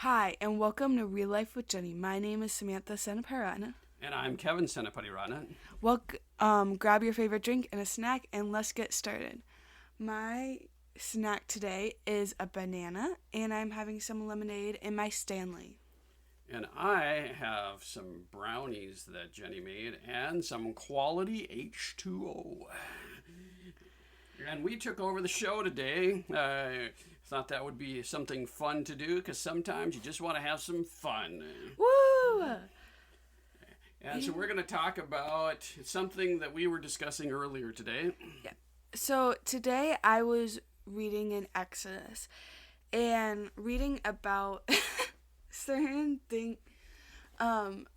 Hi, and welcome to Real Life with Jenny. My name is Samantha Senaparana. And I'm Kevin Senapatirana. Grab your favorite drink and a snack, and let's get started. My snack today is a banana, and I'm having some lemonade in my Stanley. And I have some brownies that Jenny made and some quality H2O. And we took over the show today. Thought that would be something fun to do because sometimes you just want to have some fun. Woo! And so we're going to talk about something that we were discussing earlier today. Yeah. So today I was reading in Exodus and reading about certain thing,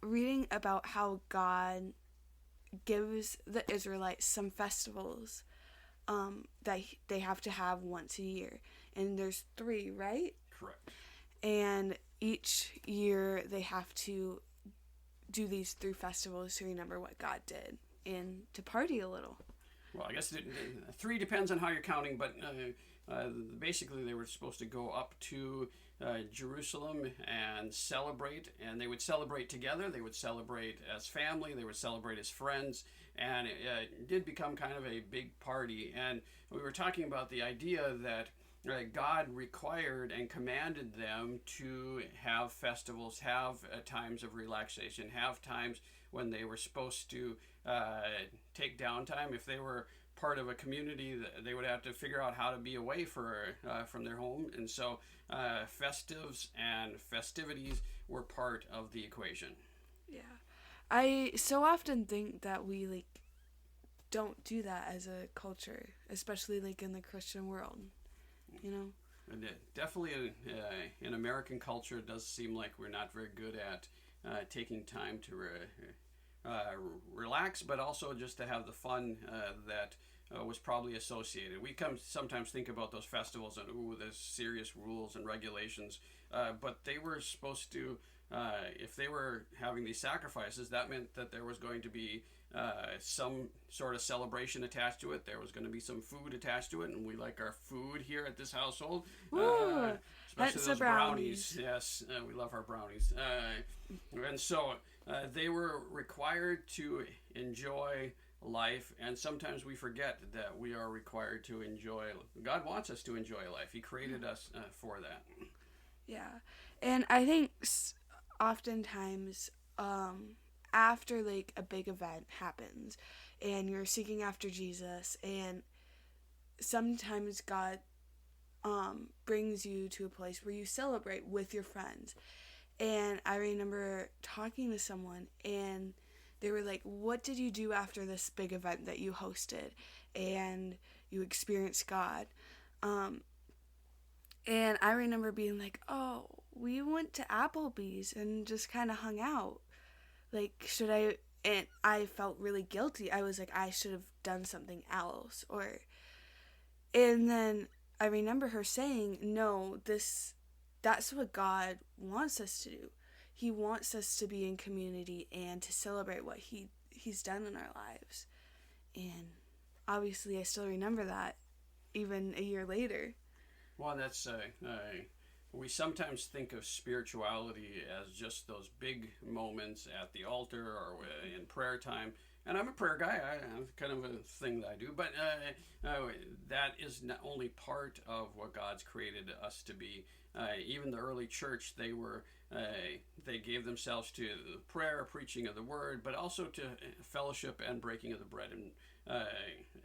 reading about how God gives the Israelites some festivals that they have to have once a year. And there's 3, right? Correct. And each year they have to do these 3 festivals to remember what God did and to party a little. Well, I guess 3 depends on how you're counting, but basically they were supposed to go up to Jerusalem and celebrate, and they would celebrate together. They would celebrate as family. They would celebrate as friends, and it did become kind of a big party. And we were talking about the idea that God required and commanded them to have festivals, have times of relaxation, have times when they were supposed to take downtime. If they were part of a community, they would have to figure out how to be away from their home. And so festives and festivities were part of the equation. Yeah. I so often think that we don't do that as a culture, especially in the Christian world. You know? And definitely in American culture, it does seem like we're not very good at taking time to relax, but also just to have the fun that was probably associated. We sometimes think about those festivals and there's serious rules and regulations, but they were supposed to, if they were having these sacrifices, that meant that there was going to be some sort of celebration attached to it. There was going to be some food attached to it, and we like our food here at this household. Ooh, Especially those brownies. Yes, we love our brownies. And so they were required to enjoy life, and sometimes we forget that we are required to enjoy. God wants us to enjoy life. He created us for that. Yeah. And I think oftentimes after a big event happens and you're seeking after Jesus, and sometimes God brings you to a place where you celebrate with your friends. And I remember talking to someone and they were like, what did you do after this big event that you hosted and you experienced God? And I remember being like, oh, we went to Applebee's and just kind of hung out. Should I? And I felt really guilty. I was like, I should have done something else. And then I remember her saying, no, that's what God wants us to do. He wants us to be in community and to celebrate what he's done in our lives. And obviously I still remember that even a year later. Well, that's we sometimes think of spirituality as just those big moments at the altar or in prayer time. And I'm a prayer guy. I'm kind of a thing that I do. But that is not only part of what God's created us to be. Even the early church, they gave themselves to prayer, preaching of the word, but also to fellowship and breaking of the bread. And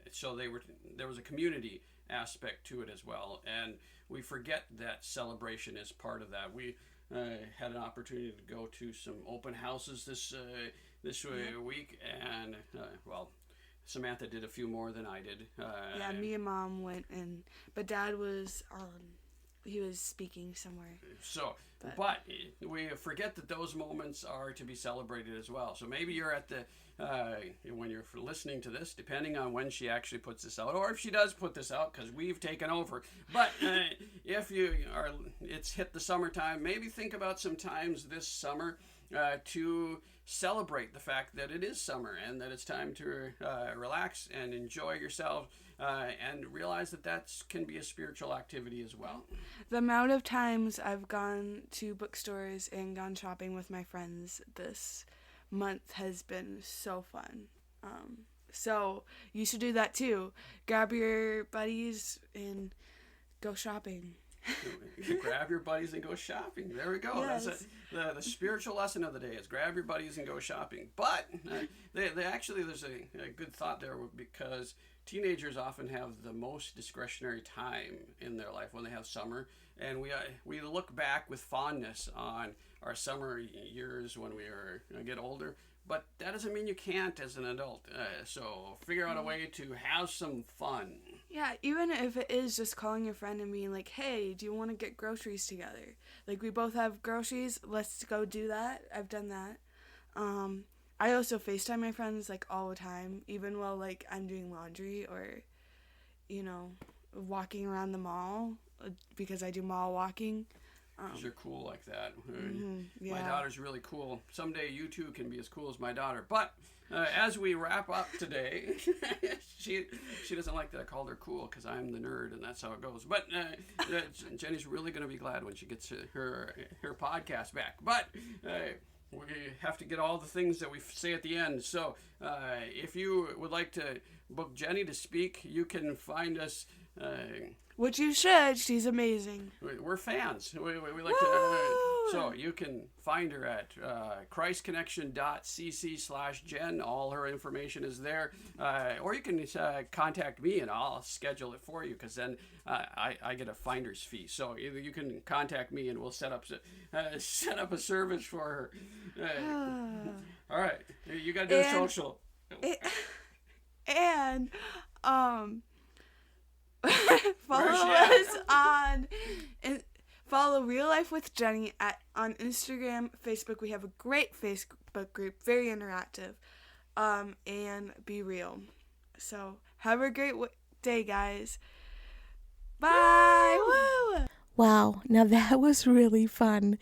so there was a community aspect to it as well. And we forget that celebration is part of that. We had an opportunity to go to some open houses this week, and Samantha did a few more than I did. Yeah, me and Mom went, but Dad was he was speaking somewhere. So, but we forget that those moments are to be celebrated as well. So maybe you're at the when you're listening to this, depending on when she actually puts this out, or if she does put this out, because we've taken over. But if it's hit the summertime, maybe think about some times this summer to celebrate the fact that it is summer and that it's time to relax and enjoy yourself. and realize that can be a spiritual activity as well. The amount of times I've gone to bookstores and gone shopping with my friends this month has been so fun. So you should do that too. Grab your buddies and go shopping. Grab your buddies and go shopping. There we go. Yes. That's the spiritual lesson of the day is grab your buddies and go shopping. But they actually, there's a good thought there, because teenagers often have the most discretionary time in their life when they have summer, and we look back with fondness on our summer years when we get older. But that doesn't mean you can't as an adult. So figure out a way to have some fun. Yeah, even if it is just calling your friend and being like, hey, do you want to get groceries together? Like, we both have groceries. Let's go do that. I've done that. I also FaceTime my friends, like, all the time, even while, like, I'm doing laundry or, walking around the mall, because I do mall walking. Because you're cool like that. Yeah. My daughter's really cool. Someday you too can be as cool as my daughter. But as we wrap up today, she doesn't like that I called her cool because I'm the nerd and that's how it goes. But Jenny's really going to be glad when she gets her podcast back. But we have to get all the things that we say at the end. So if you would like to book Jenny to speak, you can find us... which you should. She's amazing. We're fans. We like to. So you can find her at christconnection.cc/Jen. All her information is there. Or you can contact me and I'll schedule it for you, because then I get a finder's fee. So either you can contact me and we'll set up a service for her. All right, you got to do a social. And follow Real Life with Jenny on Instagram, Facebook. We have a great Facebook group, very interactive, and be real. So have a great day, guys. Bye. Woo! Wow, now that was really fun.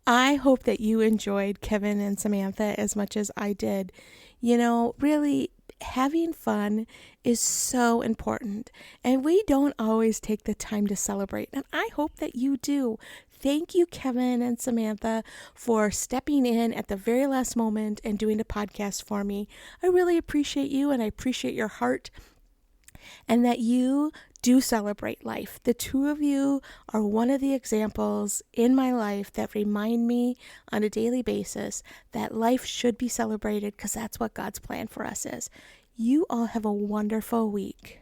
I hope that you enjoyed Kevin and Samantha as much as I did. Really, having fun is so important, and we don't always take the time to celebrate, and I hope that you do. Thank you, Kevin and Samantha, for stepping in at the very last moment and doing a podcast for me. I really appreciate you, and I appreciate your heart, and that you do celebrate life. The two of you are one of the examples in my life that remind me on a daily basis that life should be celebrated, because that's what God's plan for us is. You all have a wonderful week.